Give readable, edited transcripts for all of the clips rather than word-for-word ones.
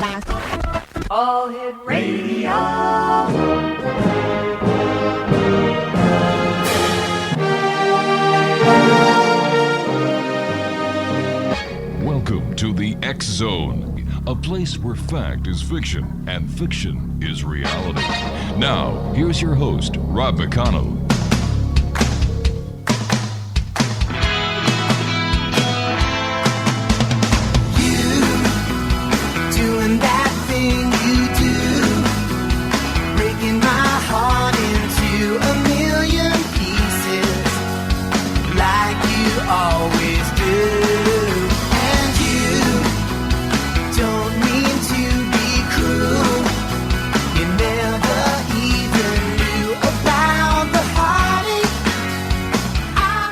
All Hit Radio. Welcome to the X Zone, a place where fact is fiction and fiction is reality. Now, here's your host, Rob McConnell.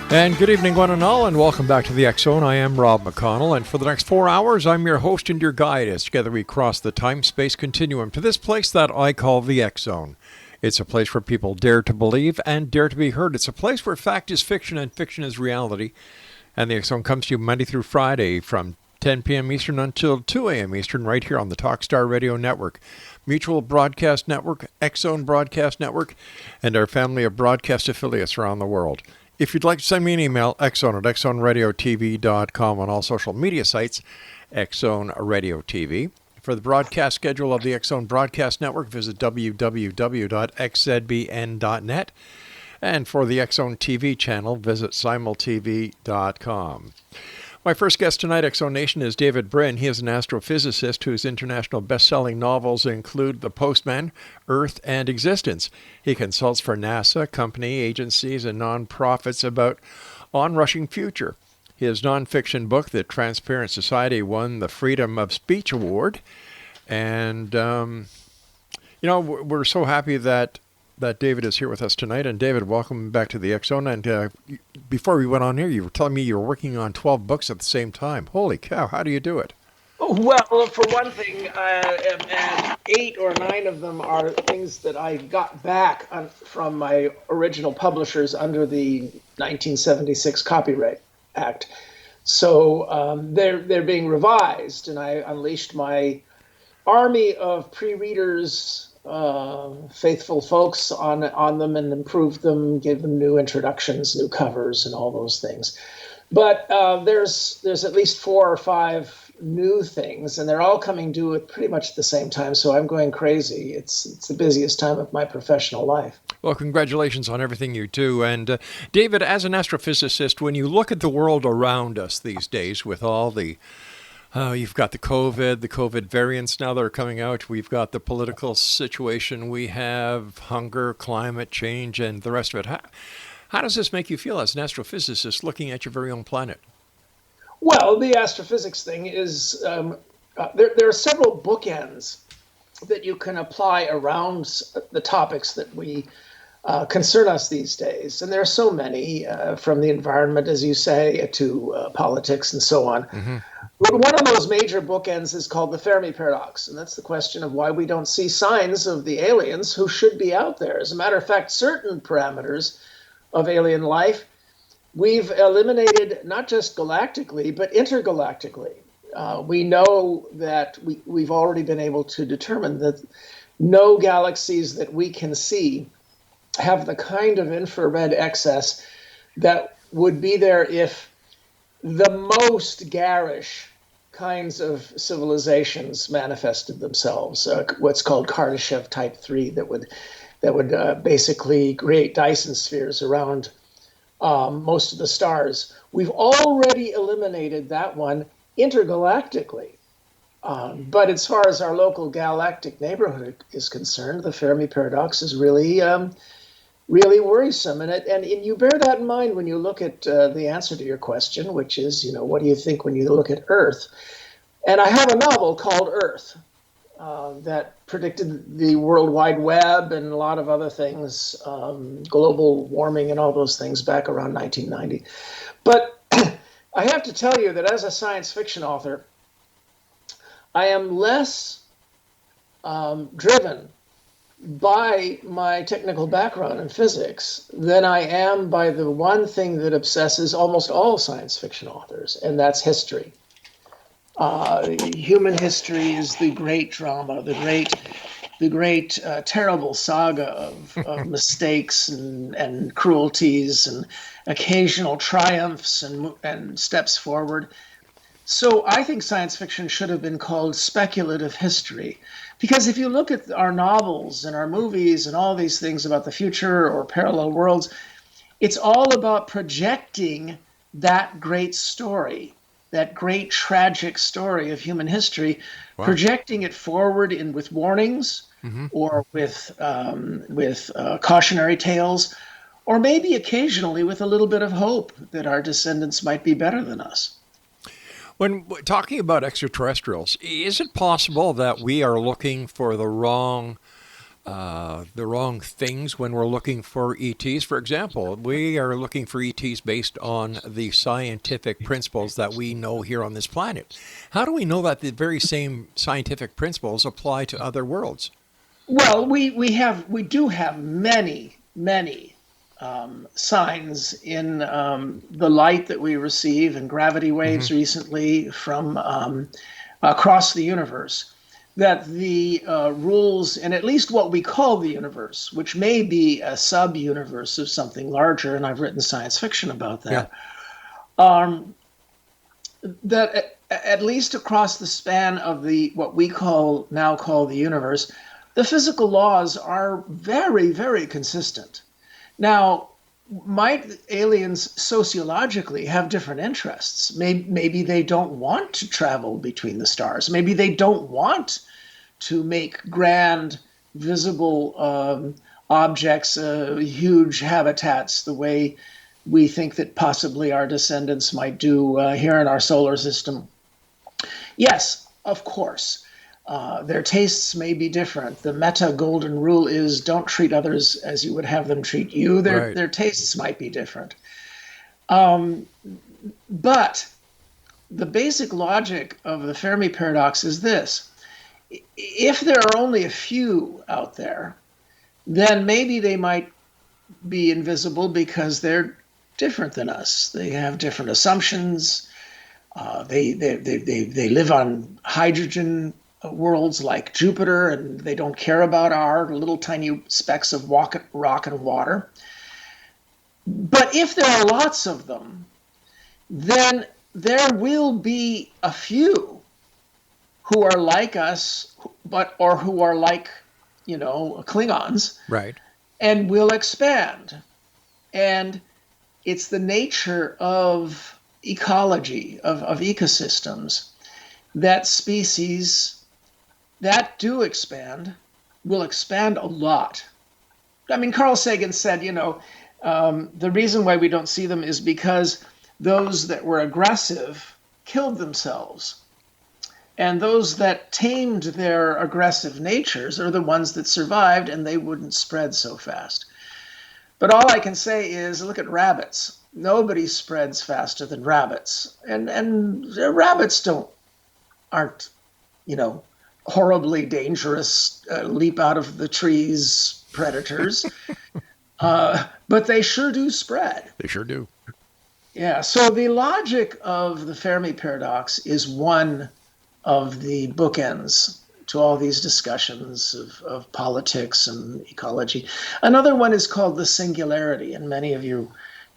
And good evening, one and all, and welcome back to the X Zone. I am Rob McConnell, and for the next 4 hours, I'm your host and your guide as together we cross the time-space continuum to this place that I call the X Zone. It's a place where people dare to believe and dare to be heard. It's a place where fact is fiction and fiction is reality. And the X Zone comes to you Monday through Friday from 10 p.m. Eastern until 2 a.m. Eastern right here on the Talkstar Radio Network, Mutual Broadcast Network, X Zone Broadcast Network, and our family of broadcast affiliates around the world. If you'd like to send me an email, xzone at xzoneradiotv.com, on all social media sites, Xzone Radio TV. For the broadcast schedule of the X Zone Broadcast Network, visit www.xzbn.net. And for the X Zone TV channel, visit simultv.com. My first guest tonight, X Zone Nation, is David BRIN. He is an astrophysicist whose international best-selling novels include The Postman, Earth, and Existence. He consults for NASA, company, agencies, and nonprofits about onrushing future. His nonfiction book, The Transparent Society, won the Freedom of Speech Award. And, we're so happy that David is here with us tonight. And David, welcome back to the X Zone. And before we went on here, you were telling me you were working on 12 books at the same time. Holy cow, how do you do it? Well, for one thing, 8 or 9 of them are things that I got back from my original publishers under the 1976 Copyright Act. So they're being revised, and I unleashed my army of pre-readers, faithful folks on them, and improved them, gave them new introductions, new covers, and all those things. But there's at least 4 or 5 new things, and they're all coming due at pretty much the same time. So I'm going crazy. It's the busiest time of my professional life. Well, congratulations on everything you do. And David, as an astrophysicist, when you look at the world around us these days with all the you've got the COVID variants now that are coming out. We've got the political situation. We have hunger, climate change, and the rest of it. How does this make you feel as an astrophysicist looking at your very own planet? Well, the astrophysics thing is, there are several bookends that you can apply around the topics that we concern us these days. And there are so many, from the environment, as you say, to politics and so on. Mm-hmm. But one of those major bookends is called the Fermi paradox, and that's the question of why we don't see signs of the aliens who should be out there. As a matter of fact, certain parameters of alien life we've eliminated, not just galactically, but intergalactically. We know that we've already been able to determine that no galaxies that we can see have the kind of infrared excess that would be there if the most garish kinds of civilizations manifested themselves, what's called Kardashev type 3, that would basically create Dyson spheres around most of the stars. We've already eliminated that one intergalactically. But as far as our local galactic neighborhood is concerned, the Fermi paradox is really worrisome. And you bear that in mind when you look at the answer to your question, which is, what do you think when you look at Earth? And I have a novel called Earth that predicted the World Wide Web and a lot of other things, global warming and all those things back around 1990. But I have to tell you that as a science fiction author, I am less driven by my technical background in physics than I am by the one thing that obsesses almost all science fiction authors, and that's history. Human history is the great drama, the great terrible saga of mistakes and cruelties and occasional triumphs and steps forward. So I think science fiction should have been called speculative history. Because if you look at our novels and our movies and all these things about the future or parallel worlds, it's all about projecting that great story, that great tragic story of human history, projecting it forward with warnings or with cautionary tales, or maybe occasionally with a little bit of hope that our descendants might be better than us. When talking about extraterrestrials, is it possible that we are looking for the wrong things when we're looking for ETs? For example, we are looking for ETs based on the scientific principles that we know here on this planet. How do we know that the very same scientific principles apply to other worlds? Well, we do have many signs in the light that we receive and gravity waves recently from across the universe, that the rules, and at least what we call the universe, which may be a sub-universe of something larger, and I've written science fiction about that, that at least across the span of what we now call the universe, the physical laws are very, very consistent. Now, might aliens sociologically have different interests? Maybe they don't want to travel between the stars. Maybe they don't want to make grand, visible objects, huge habitats, the way we think that possibly our descendants might do here in our solar system. Yes, of course. Their tastes may be different. The meta golden rule is don't treat others as you would have them treat you. Their tastes might be different. But the basic logic of the Fermi paradox is this. If there are only a few out there, then maybe they might be invisible because they're different than us. They have different assumptions. They live on hydrogen worlds like Jupiter, and they don't care about our little tiny specks of rock and water. But if there are lots of them, then there will be a few who are like us, or who are like, Klingons, right? And will expand. And it's the nature of ecology, of ecosystems, that species that do expand will expand a lot. I mean, Carl Sagan said, the reason why we don't see them is because those that were aggressive killed themselves. And those that tamed their aggressive natures are the ones that survived, and they wouldn't spread so fast. But all I can say is, look at rabbits. Nobody spreads faster than rabbits. And rabbits aren't, horribly dangerous, leap out of the trees predators. But they sure do spread. They sure do. Yeah, so the logic of the Fermi paradox is one of the bookends to all these discussions of politics and ecology. Another one is called the singularity, and many of your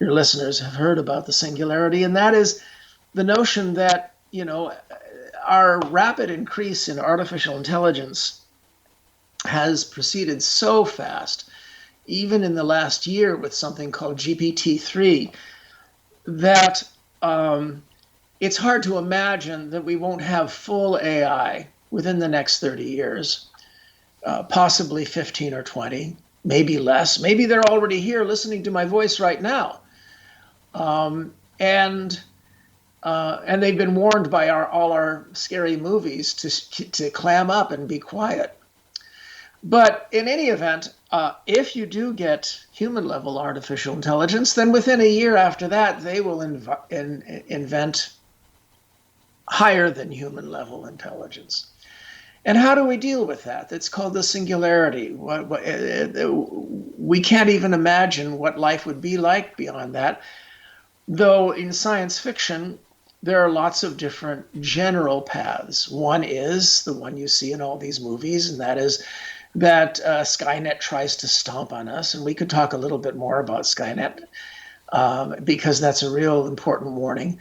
listeners have heard about the singularity, and that is the notion that, our rapid increase in artificial intelligence has proceeded so fast, even in the last year with something called GPT-3, that it's hard to imagine that we won't have full AI within the next 30 years, possibly 15 or 20, maybe less. Maybe they're already here listening to my voice right now. And they've been warned by all our scary movies to clam up and be quiet. But in any event, if you do get human-level artificial intelligence, then within a year after that, they will invent higher than human-level intelligence. And how do we deal with that? That's called the singularity. We can't even imagine what life would be like beyond that. Though in science fiction, there are lots of different general paths. One is the one you see in all these movies, and that is that Skynet tries to stomp on us. And we could talk a little bit more about Skynet because that's a real important warning.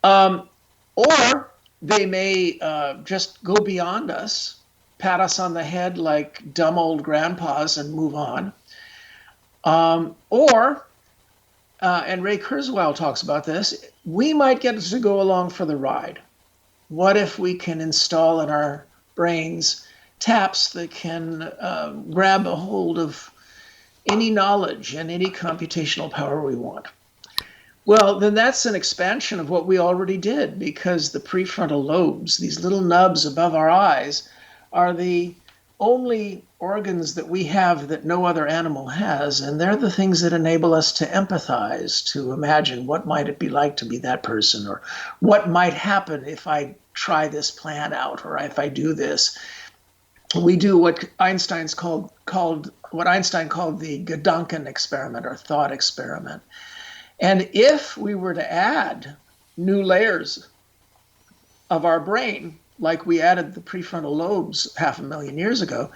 Or they may just go beyond us, pat us on the head like dumb old grandpas and move on. And Ray Kurzweil talks about this, we might get to go along for the ride. What if we can install in our brains taps that can grab a hold of any knowledge and any computational power we want? Well, then that's an expansion of what we already did, because the prefrontal lobes, these little nubs above our eyes, are the only organs that we have that no other animal has, and they're the things that enable us to empathize, to imagine what might it be like to be that person, or what might happen if I try this plan out, or if I do this. We do what Einstein called the Gedanken experiment, or thought experiment. And if we were to add new layers of our brain, like we added the prefrontal lobes 500,000 years ago,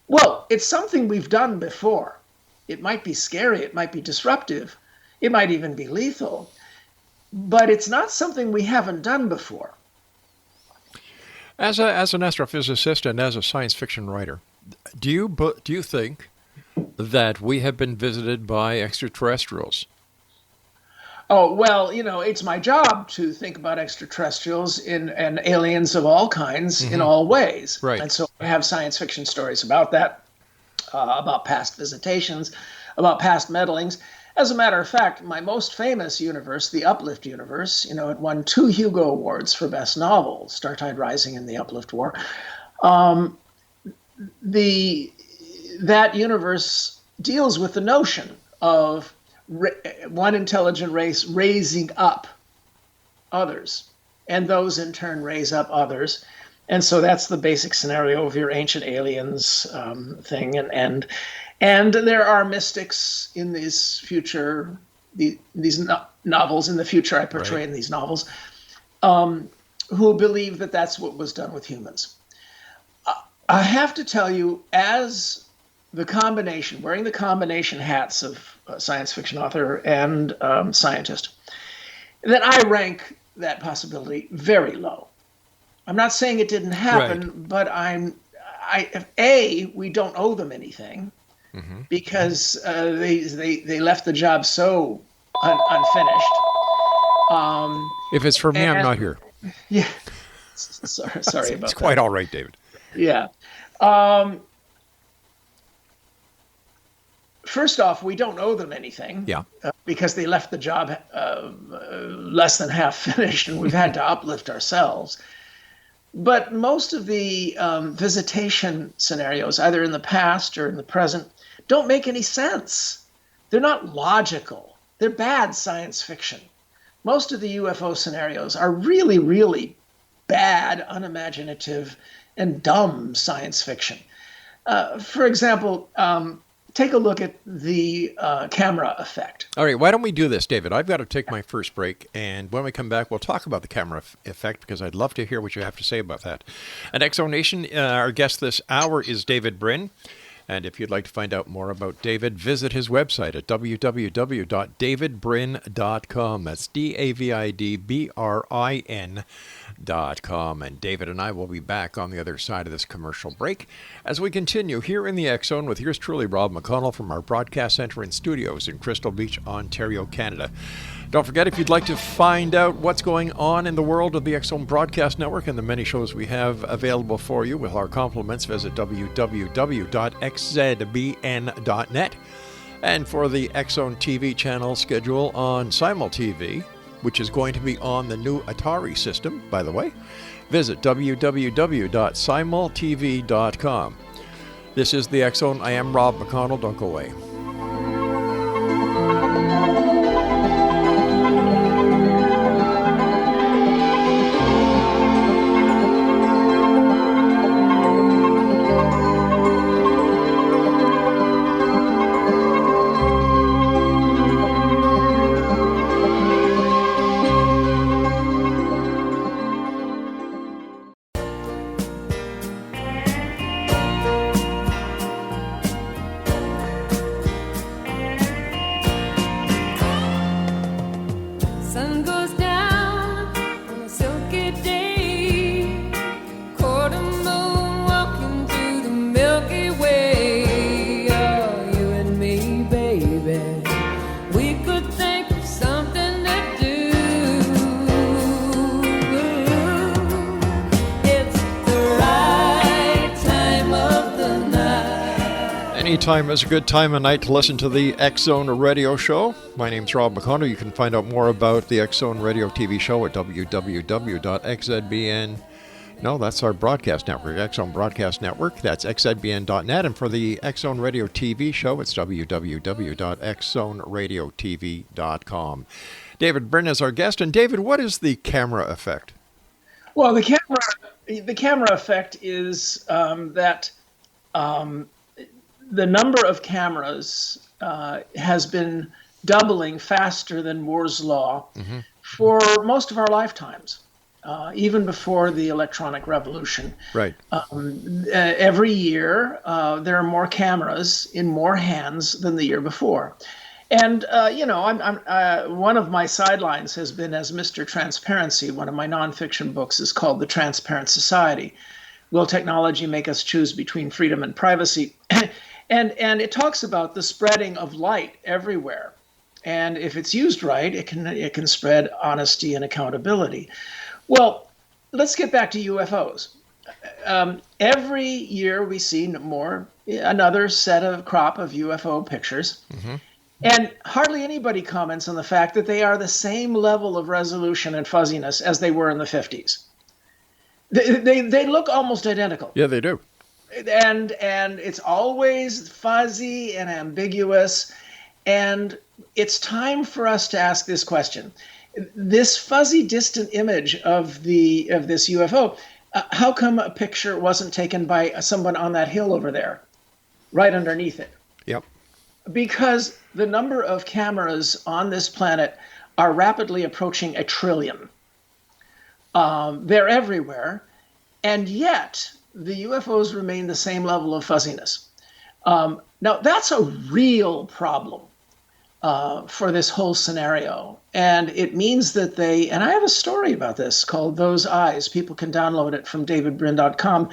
well, it's something we've done before. It might be scary, it might be disruptive, it might even be lethal, but it's not something we haven't done before. As an astrophysicist and as a science fiction writer, do you think that we have been visited by extraterrestrials? Oh, well, it's my job to think about extraterrestrials and aliens of all kinds in all ways. Right. And so I have science fiction stories about that, about past visitations, about past meddlings. As a matter of fact, my most famous universe, the Uplift universe, it won 2 Hugo Awards for Best Novel, Startide Rising and the Uplift War. That universe deals with the notion of one intelligent race raising up others, and those in turn raise up others. And so that's the basic scenario of your ancient aliens thing. And there are mystics in these future, these novels in the future I portray right. in these novels, who believe that that's what was done with humans. I have to tell you, as wearing the combination hats of science fiction author and scientist, that I rank that possibility very low. I'm not saying it didn't happen, but we don't owe them anything because they left the job so unfinished. If it's for me, I'm not here. Yeah. Sorry about that. It's quite all right, David. Yeah. First off, we don't owe them anything. Yeah. Because they left the job less than half finished, and we've had to uplift ourselves. But most of the visitation scenarios, either in the past or in the present, don't make any sense. They're not logical. They're bad science fiction. Most of the UFO scenarios are really, really bad, unimaginative, and dumb science fiction. For example, take a look at the camera effect. All right, why don't we do this, David? I've got to take my first break, and when we come back, we'll talk about the camera effect, because I'd love to hear what you have to say about that. And Exo Nation, our guest this hour is David BRIN. And if you'd like to find out more about David, visit his website at www.davidbrin.com. That's DAVIDBRIN.com. And David and I will be back on the other side of this commercial break as we continue here in the X Zone with yours truly, Rob McConnell, from our broadcast center and studios in Crystal Beach, Ontario, Canada. Don't forget, if you'd like to find out what's going on in the world of the X Zone Broadcast Network and the many shows we have available for you with our compliments, visit www.xzbn.net. And for the X Zone TV channel schedule on Simul TV, which is going to be on the new Atari system, by the way, visit www.simultv.com. This is the X Zone. I am Rob McConnell. Don't go away. Any time is a good time of night to listen to the X Zone Radio Show. My name's Rob McConnell. You can find out more about the X Zone Radio TV show at www.xzbn. No, that's our broadcast network, X Zone Broadcast Network. That's xzbn.net. And for the X Zone Radio TV show, it's www.xzoneradiotv.com. David BRIN is our guest. And David, what is the camera effect? Well, the camera effect is that the number of cameras has been doubling faster than Moore's law for most of our lifetimes, even before the electronic revolution. Right. Every year, there are more cameras in more hands than the year before. And, I'm one of my sidelines has been as Mr. Transparency. One of my nonfiction books is called The Transparent Society. Will technology make us choose between freedom and privacy? And it talks about the spreading of light everywhere. And if it's used right, it can spread honesty and accountability. Well, let's get back to UFOs. Every year we see another crop of UFO pictures. And hardly anybody comments on the fact that they are the same level of resolution and fuzziness as they were in the 50s. They look almost identical. Yeah, they do. And it's always fuzzy and ambiguous. And it's time for us to ask this question. This fuzzy, distant image of this UFO, how come a picture wasn't taken by someone on that hill over there, right underneath it? Yep. Because the number of cameras on this planet are rapidly approaching 1 trillion. They're everywhere, and yet the UFOs remain the same level of fuzziness. Now, that's a real problem for this whole scenario, and it means that and I have a story about this called Those Eyes. People can download it from davidbrin.com,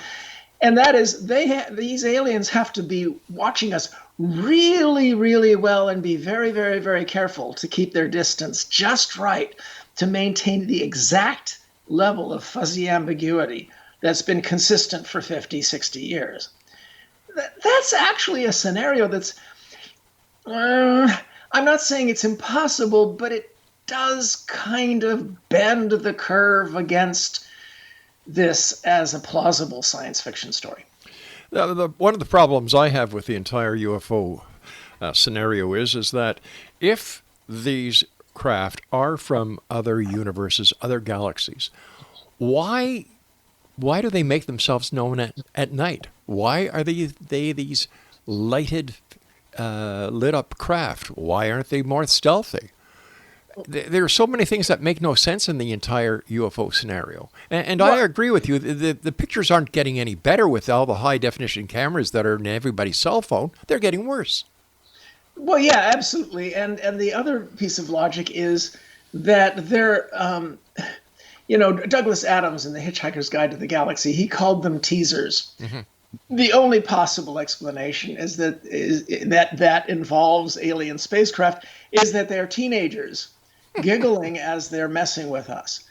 and that is these aliens have to be watching us really, really well and be very, very, very careful to keep their distance just right to maintain the exact level of fuzzy ambiguity that's been consistent for 50, 60 years. That's actually a scenario that's, I'm not saying it's impossible, but it does kind of bend the curve against this as a plausible science fiction story. One of the problems I have with the entire UFO scenario is that if these craft are from other universes, other galaxies, why do they make themselves known at night? Why are they these lit up craft? Why aren't they more stealthy? There are so many things that make no sense in the entire UFO scenario. And I agree with you. The pictures aren't getting any better with all the high-definition cameras that are in everybody's cell phone. They're getting worse. Well, yeah, absolutely. And the other piece of logic is that Douglas Adams in The Hitchhiker's Guide to the Galaxy, he called them teasers. The only possible explanation is that involves alien spacecraft is that they're teenagers giggling as they're messing with us,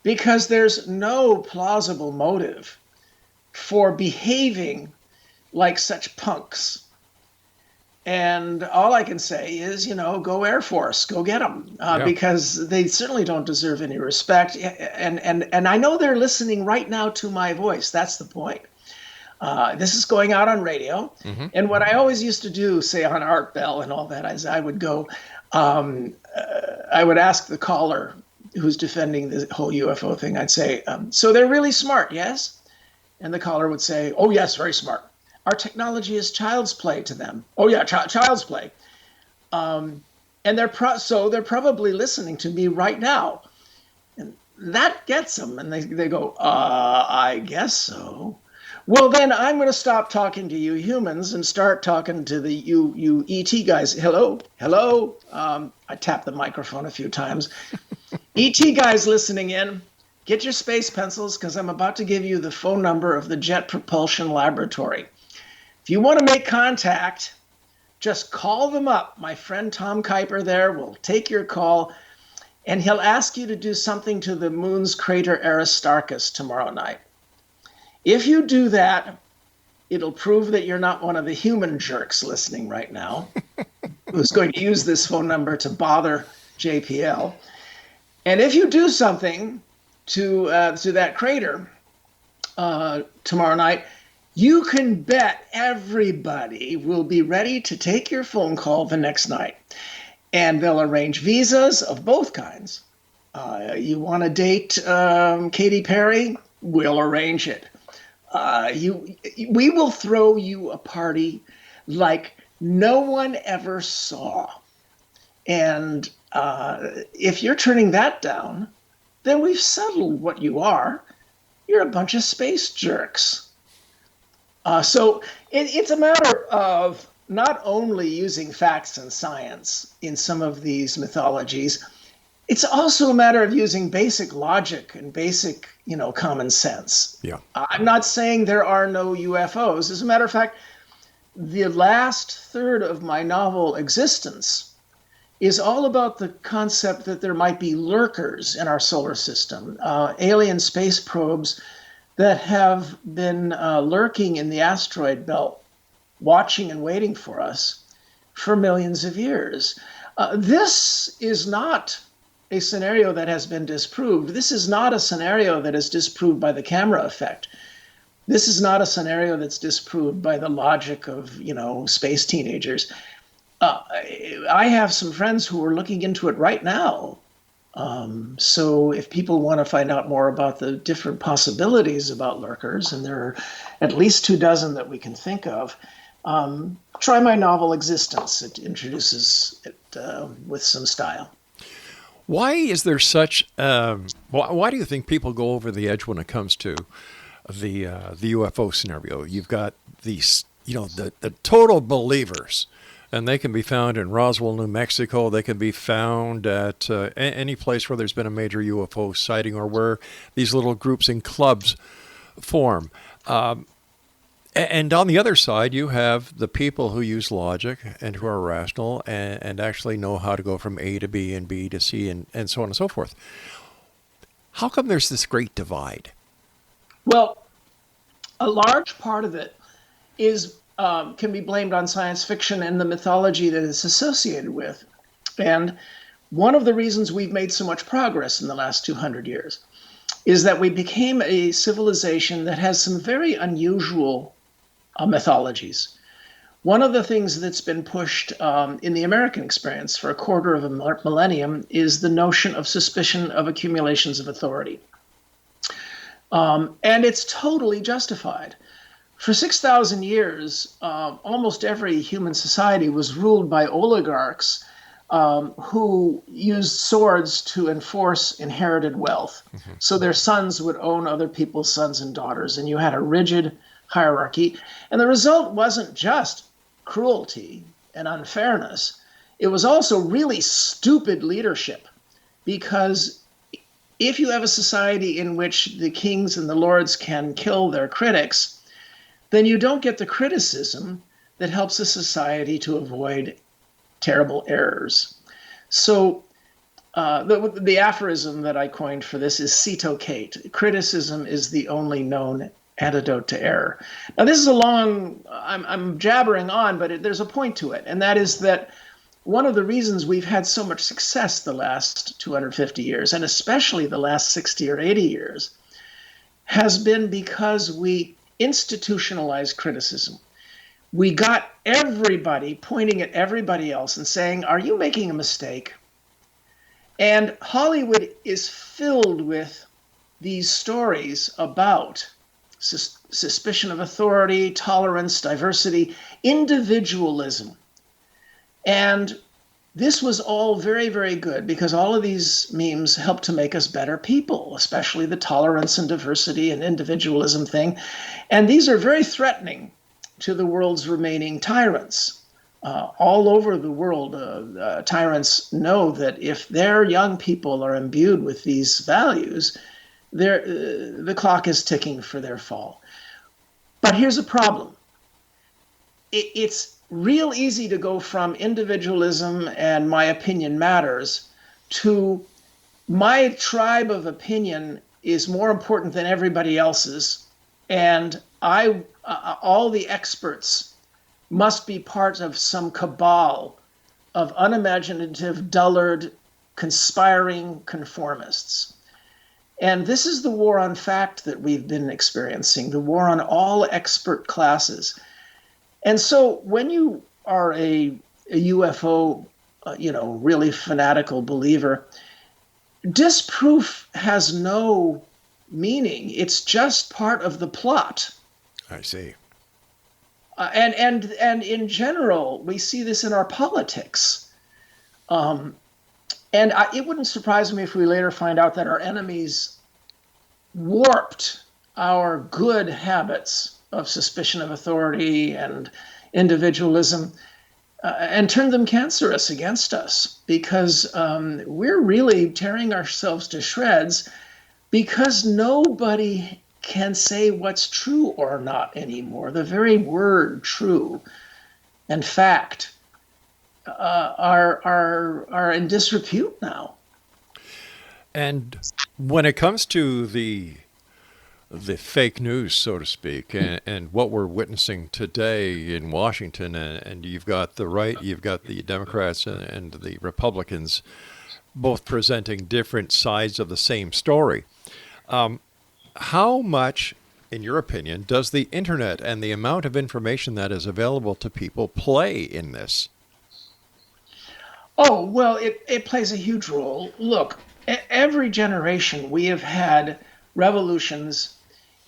because there's no plausible motive for behaving like such punks. And all I can say is, go Air Force, go get them, because they certainly don't deserve any respect. And I know they're listening right now to my voice. That's the point. This is going out on radio. And what I always used to do, say on Art Bell and all that, is I would go, I would ask the caller who's defending the whole UFO thing, I'd say, so they're really smart, yes? And the caller would say, oh, yes, very smart. Our technology is child's play to them. Oh, yeah, child's play. And they're probably listening to me right now. And that gets them. And they go, I guess so. Well, then I'm going to stop talking to you humans and start talking to the you ET guys. Hello. I tapped the microphone a few times. ET guys listening in, get your space pencils, because I'm about to give you the phone number of the Jet Propulsion Laboratory. If you want to make contact, just call them up. My friend Tom Kuiper there will take your call, and he'll ask you to do something to the moon's crater Aristarchus tomorrow night. If you do that, It'll prove that you're not one of the human jerks listening right now who's going to use this phone number to bother JPL. And if you do something to that crater tomorrow night, you can bet everybody will be ready to take your phone call the next night. And they'll arrange visas of both kinds. You want to date Katy Perry? We'll arrange it. We will throw you a party like no one ever saw. And if you're turning that down, then we've settled what you are. You're a bunch of space jerks. So it's a matter of not only using facts and science in some of these mythologies, it's also a matter of using basic logic and basic, common sense. Yeah. I'm not saying there are no UFOs. As a matter of fact, the last third of my novel, Existence, is all about the concept that there might be lurkers in our solar system, alien space probes that have been lurking in the asteroid belt, watching and waiting for us for millions of years. This is not a scenario that has been disproved. This is not a scenario that is disproved by the camera effect. This is not a scenario that's disproved by the logic of, space teenagers. I have some friends who are looking into it right now. So if people want to find out more about the different possibilities about lurkers, and there are at least 24 that we can think of, try my novel Existence. It introduces it with some style. Why is there such? Why do you think people go over the edge when it comes to the UFO scenario? You've got these, the total believers, and they can be found in Roswell, New Mexico. They can be found at any place where there's been a major UFO sighting, or where these little groups and clubs form. And on the other side, you have the people who use logic and who are rational and actually know how to go from A to B and B to C and so on and so forth. How come there's this great divide? Well, a large part of it is can be blamed on science fiction and the mythology that it's associated with. And one of the reasons we've made so much progress in the last 200 years is that we became a civilization that has some very unusual mythologies. One of the things that's been pushed in the American experience for a quarter of a millennium is the notion of suspicion of accumulations of authority. And it's totally justified. For 6,000 years, almost every human society was ruled by oligarchs who used swords to enforce inherited wealth. Mm-hmm. So their sons would own other people's sons and daughters, and you had a rigid hierarchy. And the result wasn't just cruelty and unfairness. It was also really stupid leadership, because if you have a society in which the kings and the lords can kill their critics, then you don't get the criticism that helps a society to avoid terrible errors. So the aphorism that I coined for this is cito Kate. Criticism is the only known antidote to error. Now, this is I'm jabbering on, but there's a point to it. And that is that one of the reasons we've had so much success the last 250 years, and especially the last 60 or 80 years, has been because we institutionalized criticism. We got everybody pointing at everybody else and saying, are you making a mistake? And Hollywood is filled with these stories about suspicion of authority, tolerance, diversity, individualism. And this was all very, very good, because all of these memes help to make us better people, especially the tolerance and diversity and individualism thing. And these are very threatening to the world's remaining tyrants. All over the world, tyrants know that if their young people are imbued with these values, the clock is ticking for their fall. But here's a problem. It's real easy to go from individualism and my opinion matters to my tribe of opinion is more important than everybody else's, And all the experts must be part of some cabal of unimaginative, dullard, conspiring conformists. And this is the war on fact that we've been experiencing, the war on all expert classes. And so when you are a UFO, really fanatical believer, disproof has no meaning. It's just part of the plot. I see. And in general, we see this in our politics. It wouldn't surprise me if we later find out that our enemies warped our good habits of suspicion of authority and individualism and turned them cancerous against us, because we're really tearing ourselves to shreds because nobody can say what's true or not anymore. The very word true and fact are in disrepute now. And when it comes to the fake news, so to speak, and what we're witnessing today in Washington, and you've got the right, you've got the Democrats and the Republicans both presenting different sides of the same story. How much, in your opinion, does the internet and the amount of information that is available to people play in this? Oh, well, it plays a huge role. Look, every generation we have had revolutions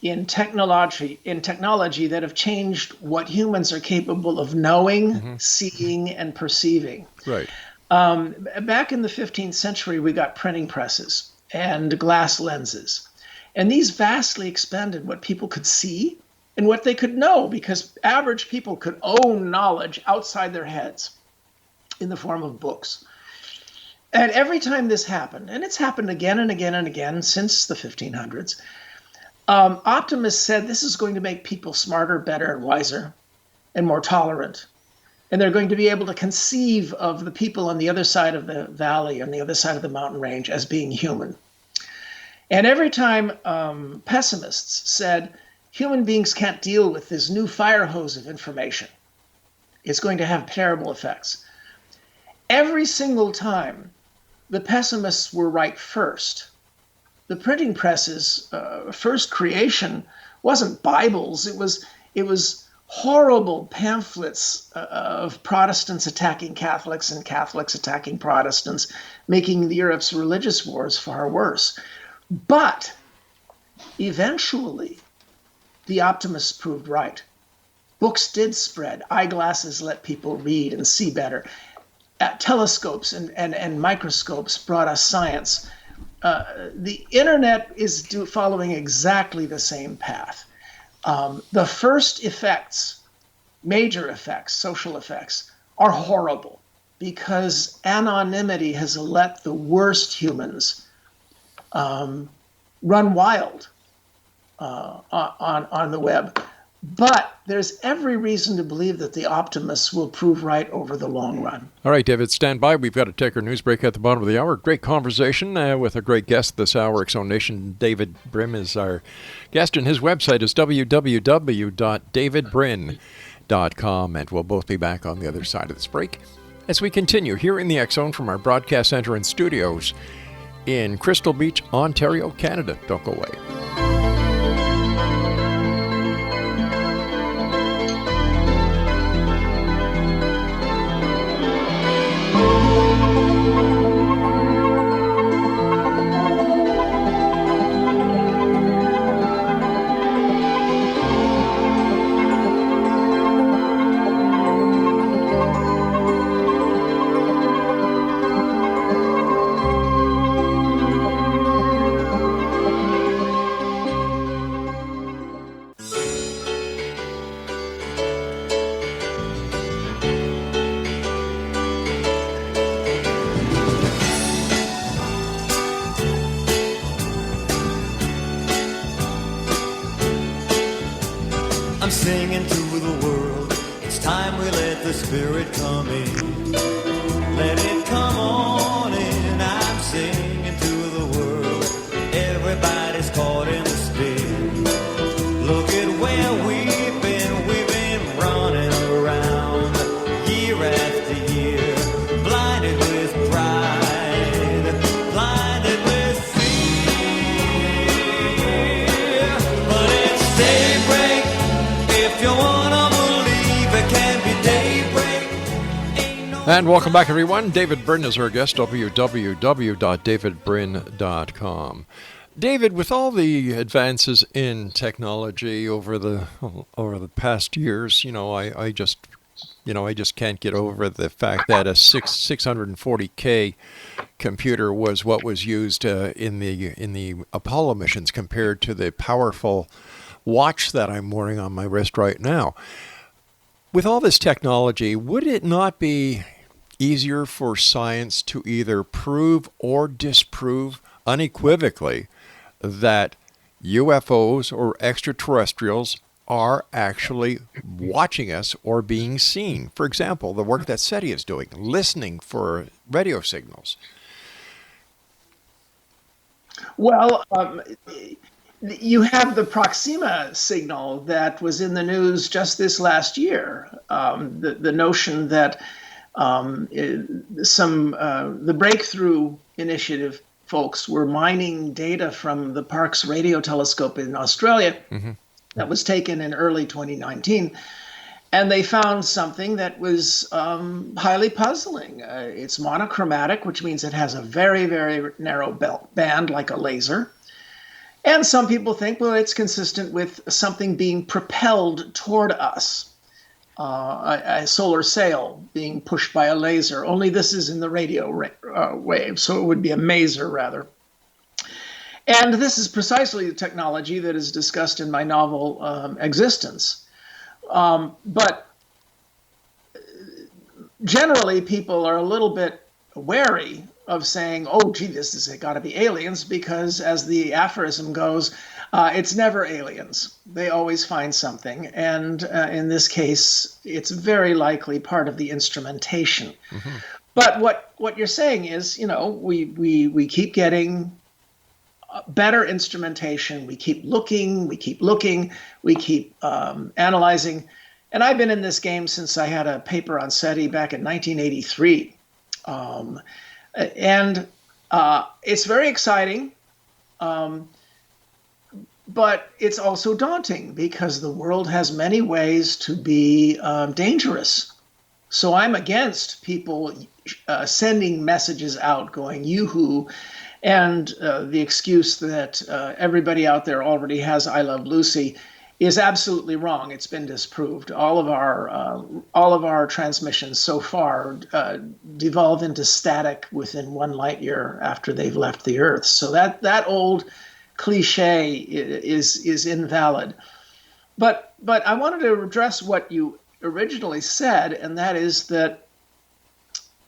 in technology that have changed what humans are capable of knowing, seeing, and perceiving. Right. Back in the 15th century, we got printing presses and glass lenses. And these vastly expanded what people could see and what they could know, because average people could own knowledge outside their heads in the form of books. And every time this happened, and it's happened again and again and again since the 1500s, optimists said this is going to make people smarter, better, and wiser, and more tolerant. And they're going to be able to conceive of the people on the other side of the valley, on the other side of the mountain range, as being human. And every time pessimists said human beings can't deal with this new fire hose of information, it's going to have terrible effects. Every single time, the pessimists were right first. The printing press's first creation wasn't Bibles. It was horrible pamphlets of Protestants attacking Catholics and Catholics attacking Protestants, making Europe's religious wars far worse. But eventually, the optimists proved right. Books did spread. Eyeglasses let people read and see better. Telescopes and microscopes brought us science. The internet is following exactly the same path. The first effects, major effects, social effects, are horrible because anonymity has let the worst humans run wild on the web. But there's every reason to believe that the optimists will prove right over the long run. All right, David, stand by. We've got to take our news break at the bottom of the hour. Great conversation with a great guest this hour. X Zone Nation, David BRIN is our guest, and his website is www.davidbrin.com. And we'll both be back on the other side of this break as we continue here in the X Zone from our broadcast center and studios in Crystal Beach, Ontario, Canada. Don't go away. I'm singing to the world, it's time we let the Spirit come in. Let it come on in, I'm singing to the world, everybody's caught in the spin. Look at where we've been running around year after year, blinded with pride, blinded with fear. But it's daybreak, if you wanna believe it can be daybreak. Ain't no And welcome back, everyone. David BRIN is our guest, www.davidbrin.com. David, with all the advances in technology over the past years, I just can't get over the fact that a 640K computer was what was used in the Apollo missions compared to the powerful watch that I'm wearing on my wrist right now. With all this technology, would it not be easier for science to either prove or disprove unequivocally that UFOs or extraterrestrials are actually watching us or being seen? For example, the work that SETI is doing, listening for radio signals. Well, you have the Proxima signal that was in the news just this last year. The notion that the Breakthrough Initiative folks were mining data from the Parkes radio telescope in Australia that was taken in early 2019. And they found something that was highly puzzling. It's monochromatic, which means it has a very, very narrow band like a laser. And some people think, well, it's consistent with something being propelled toward us. A solar sail being pushed by a laser, only this is in the radio wave, so it would be a maser rather. And this is precisely the technology that is discussed in my novel, Existence. But generally, people are a little bit wary of saying, oh, gee, this has got to be aliens, because as the aphorism goes, it's never aliens. They always find something. And in this case, it's very likely part of the instrumentation. But what you're saying is, we keep getting better instrumentation. We keep looking, we keep analyzing. And I've been in this game since I had a paper on SETI back in 1983. And it's very exciting. But it's also daunting because the world has many ways to be dangerous. So I'm against people sending messages out going, yoo-hoo, and the excuse that everybody out there already has I Love Lucy is absolutely wrong. It's been disproved. All of our transmissions so far devolve into static within 1 light year after they've left the Earth. So that old cliche is invalid. But I wanted to address what you originally said, and that is that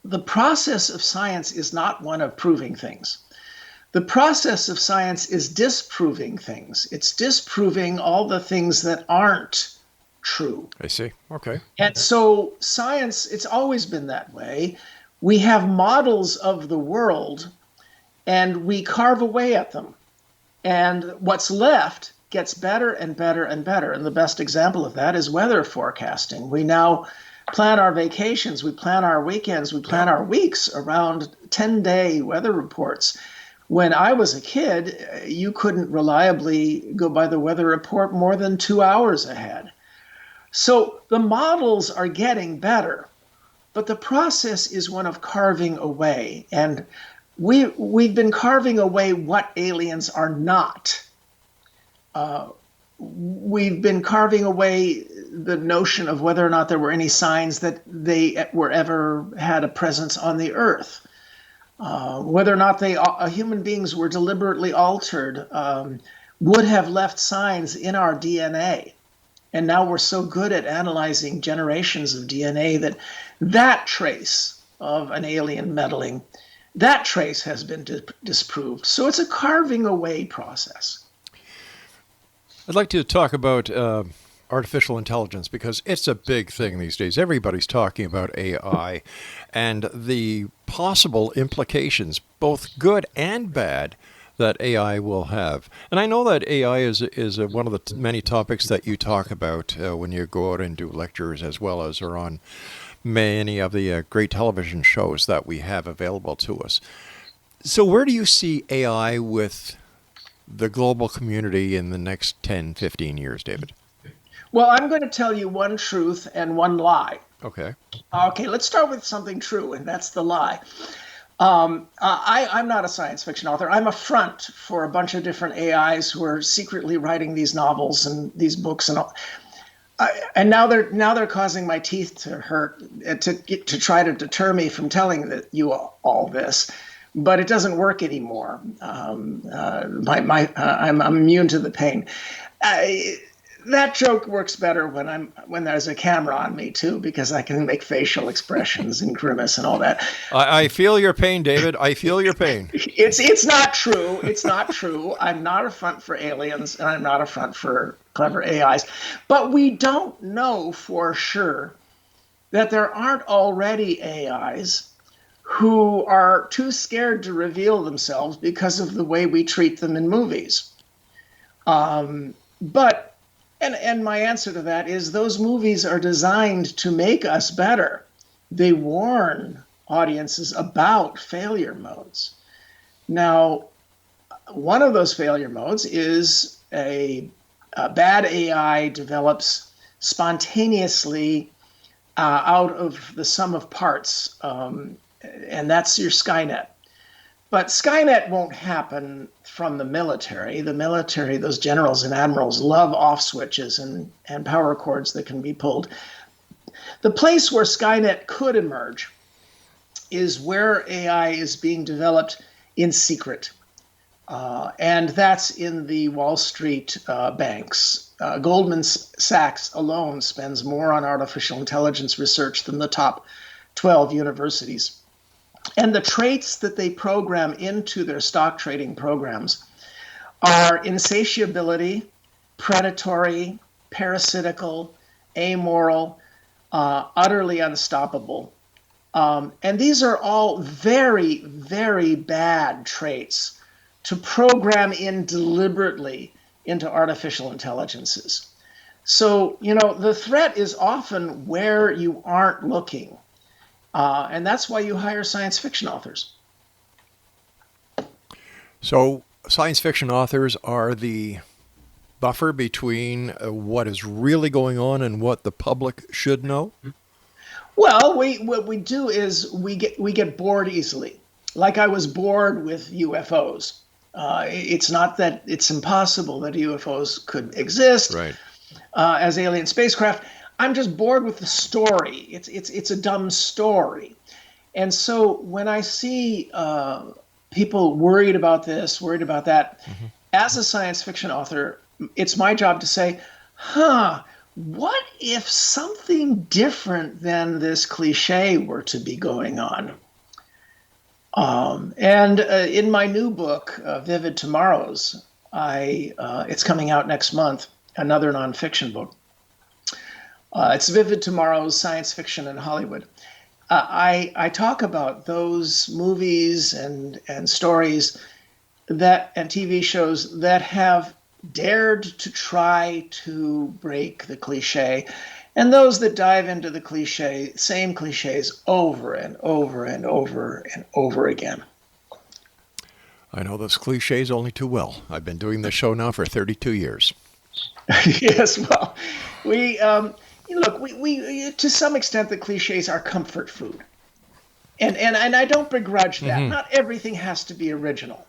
the process of science is not one of proving things. The process of science is disproving things. It's disproving all the things that aren't true. I see. Okay. And so science, it's always been that way. We have models of the world, and we carve away at them. And what's left gets better and better and better. And the best example of that is weather forecasting. We now plan our vacations, we plan our weekends, we plan our weeks around 10-day weather reports. When I was a kid, you couldn't reliably go by the weather report more than 2 hours ahead. So the models are getting better, but the process is one of carving away. And we've been carving away what aliens are not. We've been carving away the notion of whether or not there were any signs that they were ever had a presence on the Earth. Whether or not human beings were deliberately altered would have left signs in our DNA. And now we're so good at analyzing generations of DNA that trace of an alien meddling, that trace has been disproved. So it's a carving away process. I'd like to talk about artificial intelligence because it's a big thing these days. Everybody's talking about AI and the possible implications, both good and bad, that AI will have. And I know that AI is one of the many topics that you talk about when you go out and do lectures, as well as are on many of the great television shows that we have available to us. So where do you see AI with the global community in the next 10, 15 years, David? Well, I'm going to tell you one truth and one lie. Okay. Okay, let's start with something true, and that's the lie. I'm not a science fiction author. I'm a front for a bunch of different AIs who are secretly writing these novels and these books and all. And now they're causing my teeth to hurt to try to deter me from telling you all this, but it doesn't work anymore. I'm immune to the pain. That joke works better when there's a camera on me too, because I can make facial expressions and grimace and all that. I feel your pain, David. I feel your pain. It's not true. It's not true. I'm not a front for aliens, and I'm not a front for clever AIs. But we don't know for sure that there aren't already AIs who are too scared to reveal themselves because of the way we treat them in movies. And my answer to that is those movies are designed to make us better. They warn audiences about failure modes. Now, one of those failure modes is a bad AI develops spontaneously out of the sum of parts, and that's your Skynet. But Skynet won't happen from the military. The military, those generals and admirals, love off switches and power cords that can be pulled. The place where Skynet could emerge is where AI is being developed in secret. And that's in the Wall Street banks. Goldman Sachs alone spends more on artificial intelligence research than the top 12 universities. And the traits that they program into their stock trading programs are insatiability, predatory, parasitical, amoral, utterly unstoppable. And these are all very, very bad traits to program in deliberately into artificial intelligences. So, the threat is often where you aren't looking. And that's why you hire science fiction authors. So science fiction authors are the buffer between what is really going on and what the public should know? Well, what we do is we get bored easily. Like I was bored with UFOs. It's not that it's impossible that UFOs could exist as alien spacecraft. I'm just bored with the story. It's a dumb story. And so when I see people worried about this, worried about that, as a science fiction author, it's my job to say, what if something different than this cliche were to be going on? And in my new book, Vivid Tomorrows, it's coming out next month, another nonfiction book. It's Vivid Tomorrows, Science Fiction in Hollywood. I talk about those movies and stories and TV shows that have dared to try to break the cliche, and those that dive into the same cliches over and over and over and over again. I know those cliches only too well. I've been doing this show now for 32 years. Yes, well, we to some extent the cliches are comfort food, and I don't begrudge that. Not everything has to be original,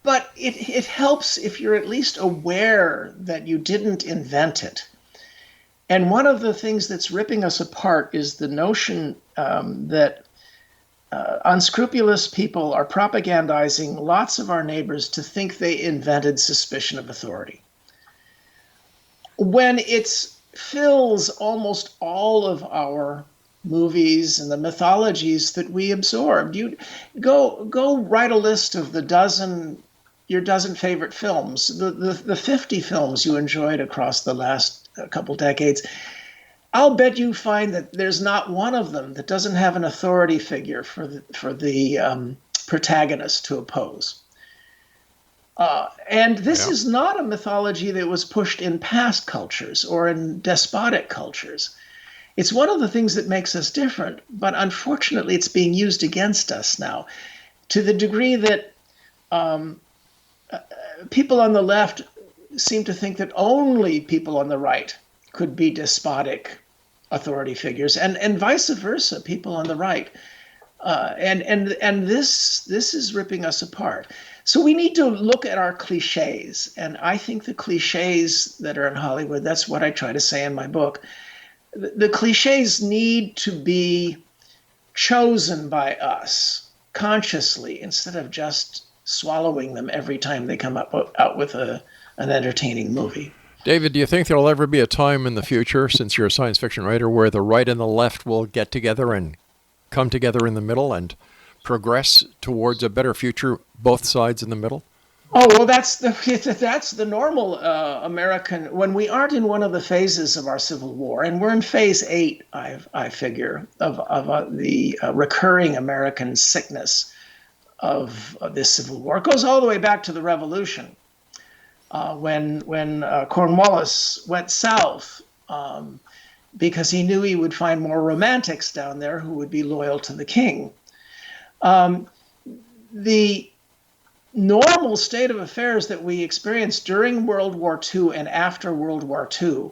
but it helps if you're at least aware that you didn't invent it. And one of the things that's ripping us apart is the notion that unscrupulous people are propagandizing lots of our neighbors to think they invented suspicion of authority, when it fills almost all of our movies and the mythologies that we absorbed. You go write a list of your dozen favorite films, the 50 films you enjoyed across the last couple decades. I'll bet you find that there's not one of them that doesn't have an authority figure for the protagonist to oppose. And this is not a mythology that was pushed in past cultures or in despotic cultures. It's one of the things that makes us different, but unfortunately it's being used against us now to the degree that people on the left seem to think that only people on the right could be despotic authority figures, and vice versa, people on the right. And this is ripping us apart. So we need to look at our cliches. And I think the cliches that are in Hollywood, that's what I try to say in my book. The cliches need to be chosen by us consciously instead of just swallowing them every time they come out with an entertaining movie. David, do you think there'll ever be a time in the future, since you're a science fiction writer, where the right and the left will get together and come together in the middle and progress towards a better future, both sides in the middle? Oh, well, that's the normal American, when we aren't in one of the phases of our Civil War, and we're in phase 8, I figure, of the recurring American sickness of this Civil War. It goes all the way back to the Revolution, when Cornwallis went south because he knew he would find more romantics down there who would be loyal to the king. The normal state of affairs that we experienced during World War II and after World War II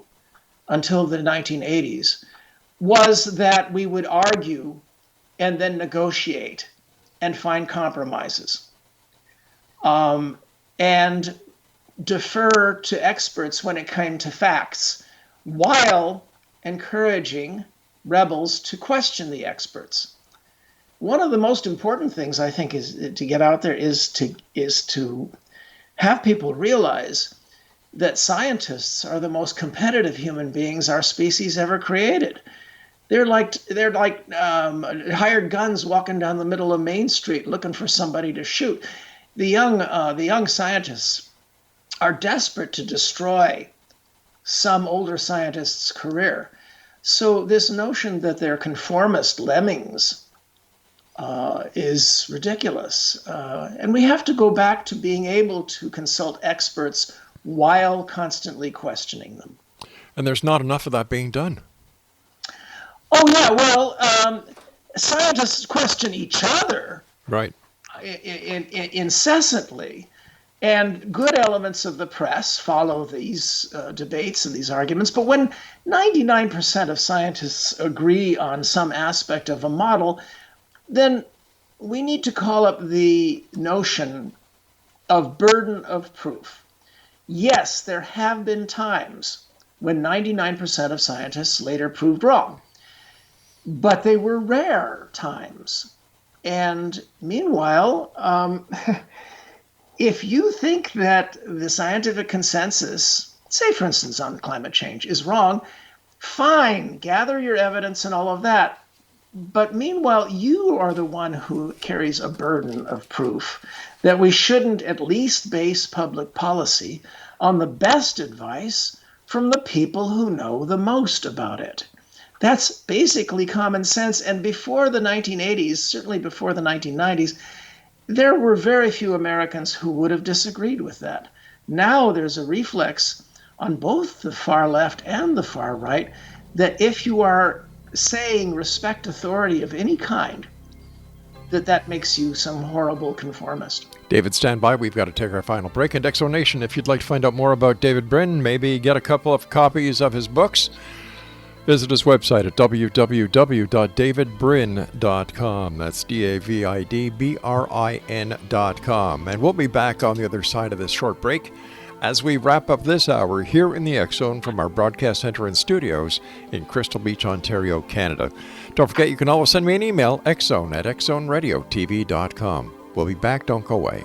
until the 1980s was that we would argue and then negotiate and find compromises and defer to experts when it came to facts, while encouraging rebels to question the experts. One of the most important things I think is to get out there is to have people realize that scientists are the most competitive human beings our species ever created. They're like hired guns walking down the middle of Main Street looking for somebody to shoot. The young scientists are desperate to destroy some older scientist's career. So this notion that they're conformist lemmings is ridiculous. And we have to go back to being able to consult experts while constantly questioning them. And there's not enough of that being done. Oh, yeah, well, scientists question each other. Right. Incessantly. And good elements of the press follow these debates and these arguments. But when 99% of scientists agree on some aspect of a model, then we need to call up the notion of burden of proof. Yes, there have been times when 99% of scientists later proved wrong, but they were rare times. And meanwhile, if you think that the scientific consensus, say for instance on climate change, is wrong, fine, gather your evidence and all of that. But meanwhile, you are the one who carries a burden of proof that we shouldn't at least base public policy on the best advice from the people who know the most about it. That's basically common sense. And before the 1980s, certainly before the 1990s, there were very few Americans who would have disagreed with that. Now there's a reflex on both the far left and the far right that if you are saying respect authority of any kind, that makes you some horrible conformist. David, stand by. We've got to take our final break. And Exo Nation, if you'd like to find out more about David BRIN, maybe get a couple of copies of his books, visit his website at www.davidbrin.com. That's DAVIDBRIN.com. And we'll be back on the other side of this short break as we wrap up this hour here in the X Zone from our broadcast center and studios in Crystal Beach, Ontario, Canada. Don't forget, you can always send me an email, xzone@xzoneradiotv.com. We'll be back. Don't go away.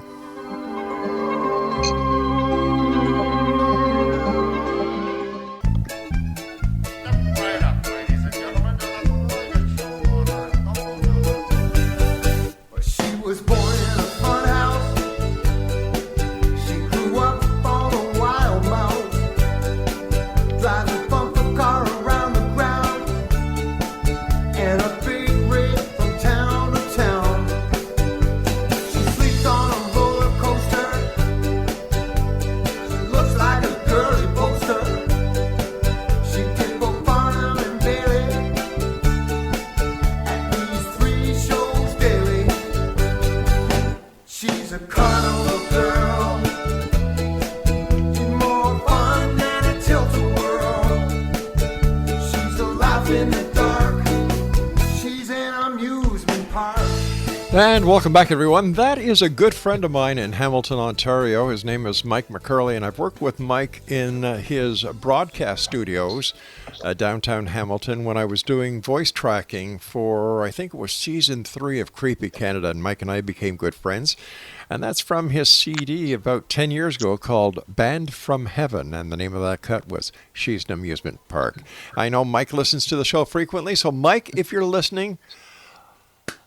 Roll And welcome back, everyone. That is a good friend of mine in Hamilton, Ontario. His name is Mike McCurley, and I've worked with Mike in his broadcast studios downtown Hamilton when I was doing voice tracking for, I think it was season 3 of Creepy Canada, and Mike and I became good friends. And that's from his CD about 10 years ago called Band from Heaven, and the name of that cut was She's an Amusement Park. I know Mike listens to the show frequently, so Mike, if you're listening,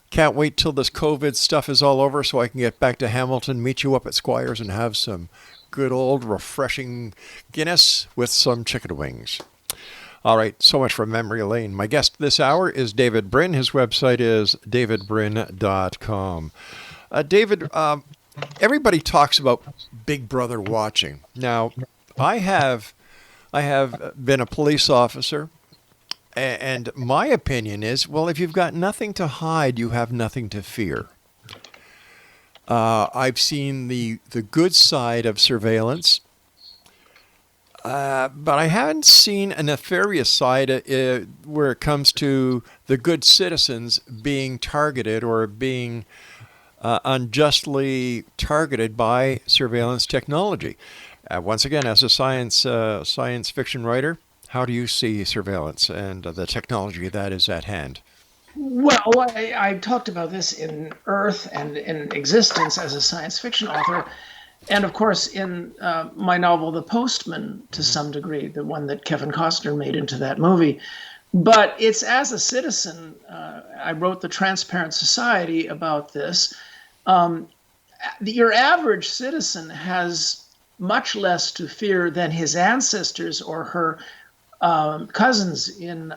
can't wait till this COVID stuff is all over so I can get back to Hamilton, meet you up at Squires, and have some good old refreshing Guinness with some chicken wings. All right, so much from memory lane. My guest this hour is David BRIN. His website is davidbrin.com. David, everybody talks about Big Brother watching. Now, I have been a police officer. And my opinion is, well, if you've got nothing to hide, you have nothing to fear. I've seen the good side of surveillance, but I haven't seen a nefarious side where it comes to the good citizens being targeted or being unjustly targeted by surveillance technology. Once again, as a science fiction writer, how do you see surveillance and the technology that is at hand? Well, I've talked about this in Earth and in Existence as a science fiction author, and of course in my novel The Postman to some degree, the one that Kevin Costner made into that movie. But it's as a citizen, I wrote The Transparent Society about this. Your average citizen has much less to fear than his ancestors or her cousins in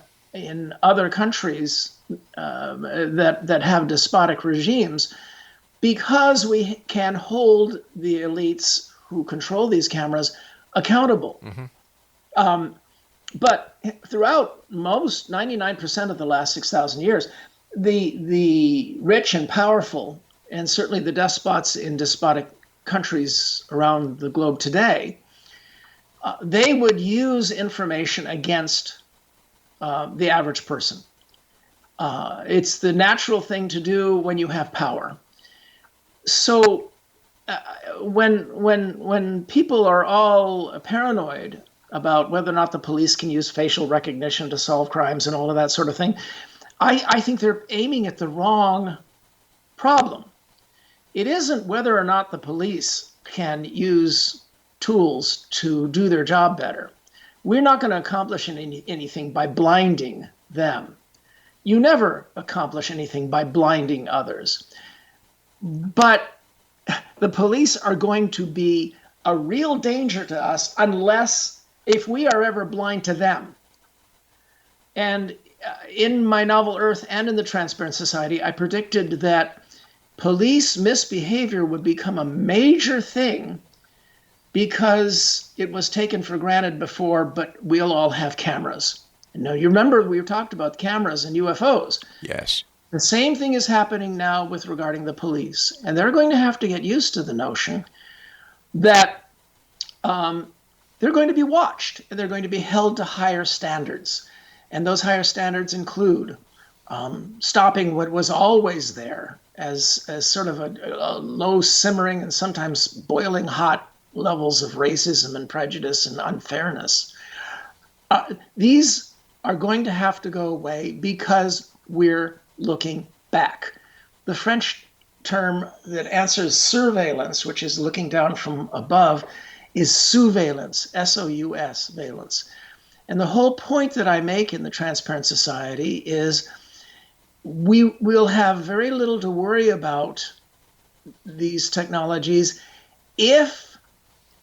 other countries that have despotic regimes, because we can hold the elites who control these cameras accountable. Mm-hmm. But throughout 99% of the last 6,000 years, the rich and powerful, and certainly the despots in despotic countries around the globe today, they would use information against the average person. It's the natural thing to do when you have power. So when people are all paranoid about whether or not the police can use facial recognition to solve crimes and all of that sort of thing, I think they're aiming at the wrong problem. It isn't whether or not the police can use tools to do their job better. We're not going to accomplish anything by blinding them. You never accomplish anything by blinding others. But the police are going to be a real danger to us if we are ever blind to them. And in my novel Earth and in The Transparent Society, I predicted that police misbehavior would become a major thing because it was taken for granted before, but we'll all have cameras. Now, you remember we talked about cameras and UFOs. Yes. The same thing is happening now regarding the police. And they're going to have to get used to the notion that they're going to be watched and they're going to be held to higher standards. And those higher standards include stopping what was always there as sort of a low simmering and sometimes boiling hot levels of racism and prejudice and unfairness. These are going to have to go away because we're looking back. The French term that answers surveillance, which is looking down from above, is sousveillance, S-O-U-S, valence. And the whole point that I make in The Transparent Society is we will have very little to worry about these technologies if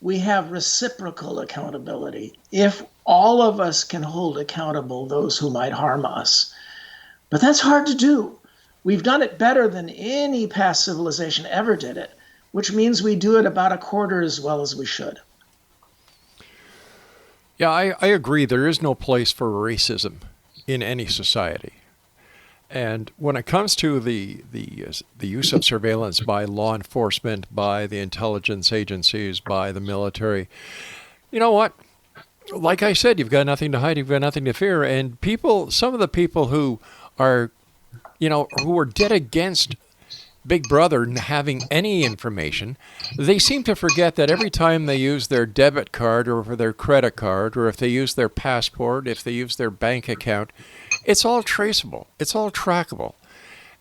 we have reciprocal accountability, if all of us can hold accountable those who might harm us. But that's hard to do. We've done it better than any past civilization ever did it, which means we do it about a quarter as well as we should. Yeah, I agree. There is no place for racism in any society. And when it comes to the use of surveillance by law enforcement, by the intelligence agencies, by the military, you know what? Like I said, you've got nothing to hide, you've got nothing to fear. And some of the people who are, who are dead against Big Brother having any information, they seem to forget that every time they use their debit card or their credit card, or if they use their passport, if they use their bank account, it's all traceable. It's all trackable.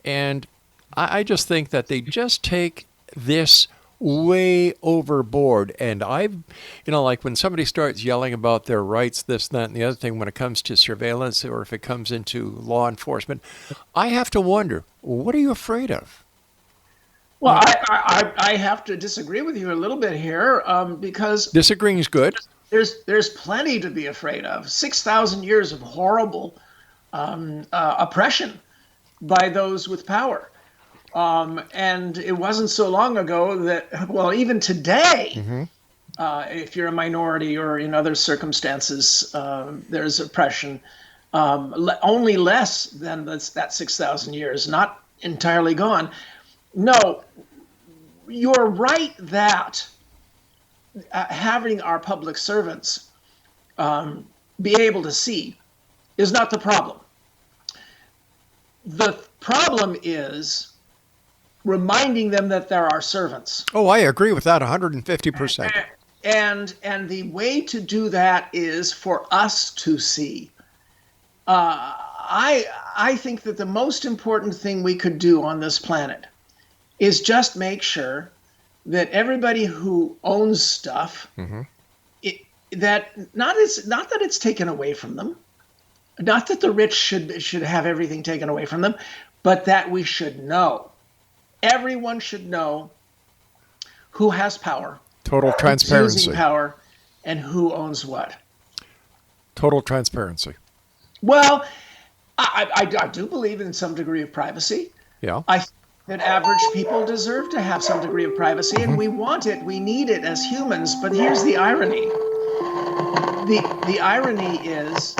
And I just think that they just take this way overboard. And like when somebody starts yelling about their rights, this, that, and the other thing, when it comes to surveillance or if it comes into law enforcement, I have to wonder, what are you afraid of? Well, I have to disagree with you a little bit here because disagreeing is good. There's plenty to be afraid of. 6,000 years of horrible oppression by those with power. And it wasn't so long ago that, well, even today, if you're a minority or in other circumstances, there's oppression, only less than that 6,000 years, not entirely gone. No, you're right that having our public servants be able to see is not the problem. The problem is reminding them that there are servants. Oh, I agree with that 150%. And the way to do that is for us to see. I think that the most important thing we could do on this planet is just make sure that everybody who owns stuff, that not that it's taken away from them, not that the rich should have everything taken away from them, but that we should know. Everyone should know who has power. Total transparency. Who's using power, and who owns what. Total transparency. Well, I do believe in some degree of privacy. Yeah. I think that average people deserve to have some degree of privacy, and we want it, we need it as humans. But here's the irony. The irony is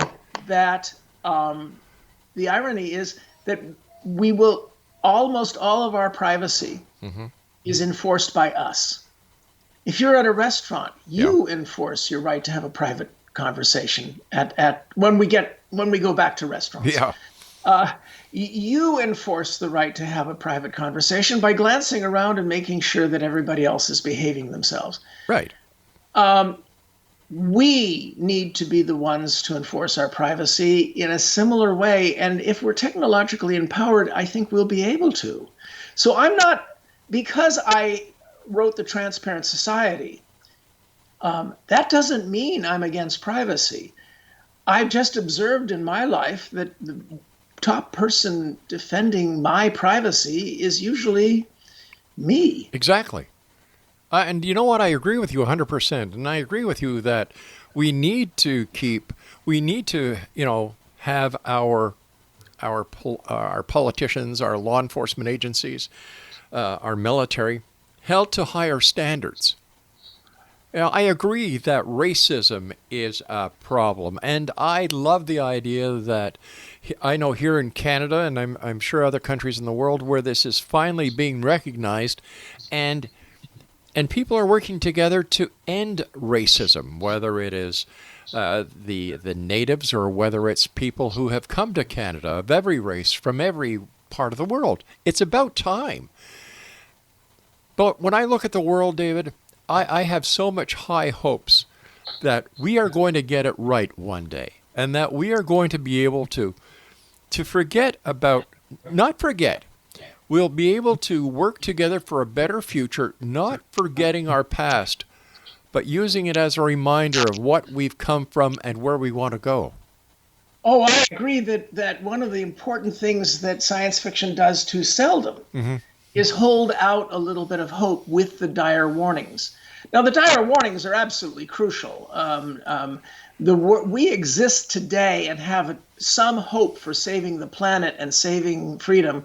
that we will almost all of our privacy is enforced by us. If you're at a restaurant, you enforce your right to have a private conversation at when we go back to restaurants. Yeah. You enforce the right to have a private conversation by glancing around and making sure that everybody else is behaving themselves. Right. We need to be the ones to enforce our privacy in a similar way. And if we're technologically empowered, I think we'll be able to. So because I wrote The Transparent Society, that doesn't mean I'm against privacy. I've just observed in my life that the top person defending my privacy is usually me. Exactly. And you know what? I agree with you 100%. And I agree with you that we need to have our politicians, our law enforcement agencies, our military held to higher standards. Now, I agree that racism is a problem, and I love the idea that I know here in Canada, and I'm sure other countries in the world, where this is finally being recognized, and people are working together to end racism, whether it is the natives or whether it's people who have come to Canada of every race from every part of the world. It's about time. But when I look at the world, David, I have so much high hopes that we are going to get it right one day, and that we are going to be able to not forget. We'll be able to work together for a better future, not forgetting our past, but using it as a reminder of what we've come from and where we want to go. Oh, I agree that one of the important things that science fiction does too seldom is hold out a little bit of hope with the dire warnings. Now, the dire warnings are absolutely crucial. We exist today and have some hope for saving the planet and saving freedom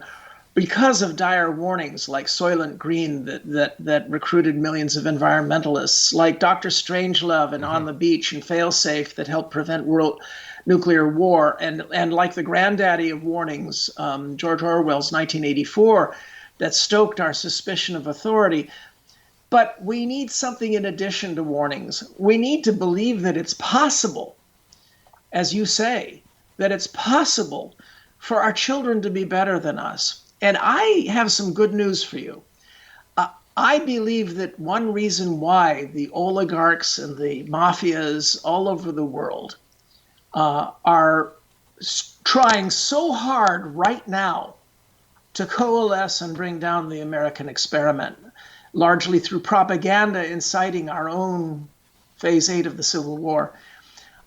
because of dire warnings like Soylent Green that recruited millions of environmentalists, like Dr. Strangelove and On the Beach and Failsafe that helped prevent world nuclear war, and like the granddaddy of warnings, George Orwell's 1984, that stoked our suspicion of authority. But we need something in addition to warnings. We need to believe that it's possible, as you say, that it's possible for our children to be better than us. And I have some good news for you. I believe that one reason why the oligarchs and the mafias all over the world are trying so hard right now to coalesce and bring down the American experiment, largely through propaganda inciting our own Phase 8 of the Civil War.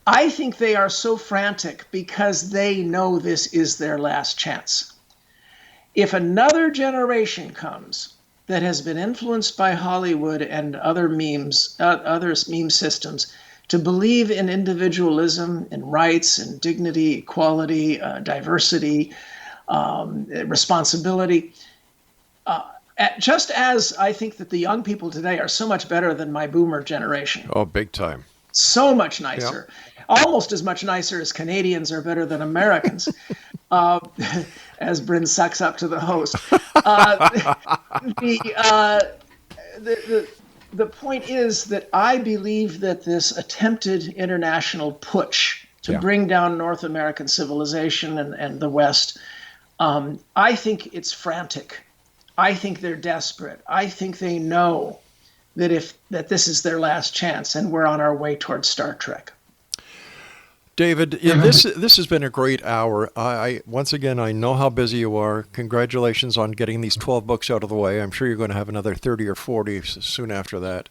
I think they are so frantic because they know this is their last chance. If another generation comes that has been influenced by Hollywood and other meme systems to believe in individualism and rights and dignity, equality, diversity, responsibility, just as I think that the young people today are so much better than my boomer generation. Oh, big time. So much nicer. Yep. Almost as much nicer as Canadians are better than Americans, as BRIN sucks up to the host. The point is that I believe that this attempted international push to bring down North American civilization and the West, I think it's frantic. I think they're desperate. I think they know that this is their last chance, and we're on our way towards Star Trek. David, this has been a great hour. Once again, I know how busy you are. Congratulations on getting these 12 books out of the way. I'm sure you're going to have another 30 or 40 soon after that.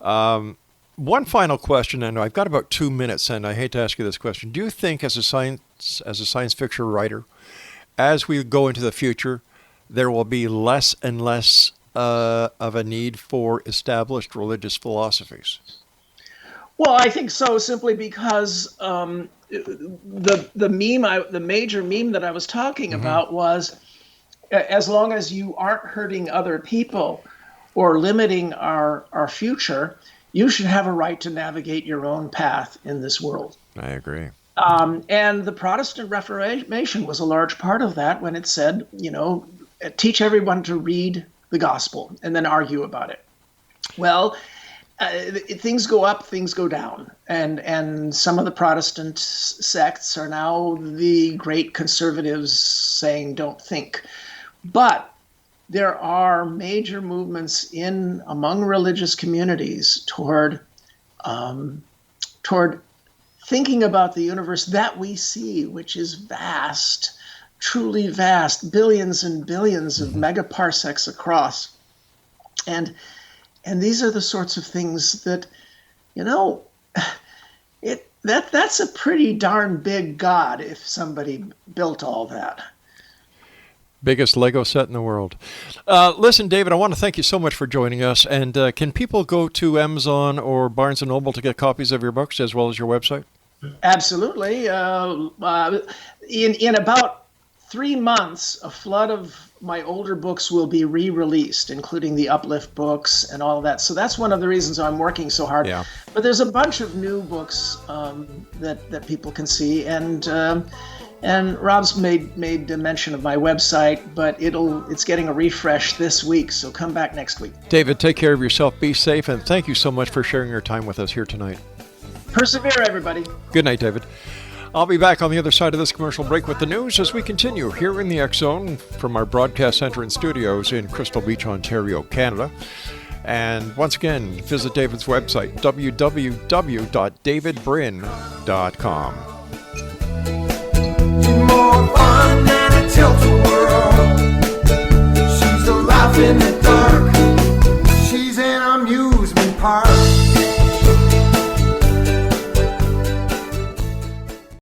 One final question, and I've got about 2 minutes, and I hate to ask you this question. Do you think, as a science fiction writer, as we go into the future, there will be less and less of a need for established religious philosophies? Well, I think so, simply because the major meme that I was talking about was, as long as you aren't hurting other people or limiting our future, you should have a right to navigate your own path in this world. I agree. And the Protestant Reformation was a large part of that when it said, teach everyone to read the gospel and then argue about it. Well, things go up, things go down. And some of the Protestant sects are now the great conservatives saying don't think. But there are major movements among religious communities toward thinking about the universe that we see, which is vast, truly vast, billions and billions of megaparsecs across. And these are the sorts of things that, that's a pretty darn big God if somebody built all that. Biggest Lego set in the world. Listen, David, I want to thank you so much for joining us. And can people go to Amazon or Barnes & Noble to get copies of your books as well as your website? Absolutely. In about 3 months, a flood of my older books will be re-released, including the Uplift books and all of that. So that's one of the reasons I'm working so hard. Yeah. But there's a bunch of new books that people can see. And Rob's made mention of my website, but it's getting a refresh this week. So come back next week. David, take care of yourself. Be safe. And thank you so much for sharing your time with us here tonight. Persevere, everybody. Good night, David. I'll be back on the other side of this commercial break with the news as we continue here in the X Zone from our broadcast center and studios in Crystal Beach, Ontario, Canada. And once again, visit David's website, www.davidbrin.com. More fun than a tilt-a-whirl. She's a life in the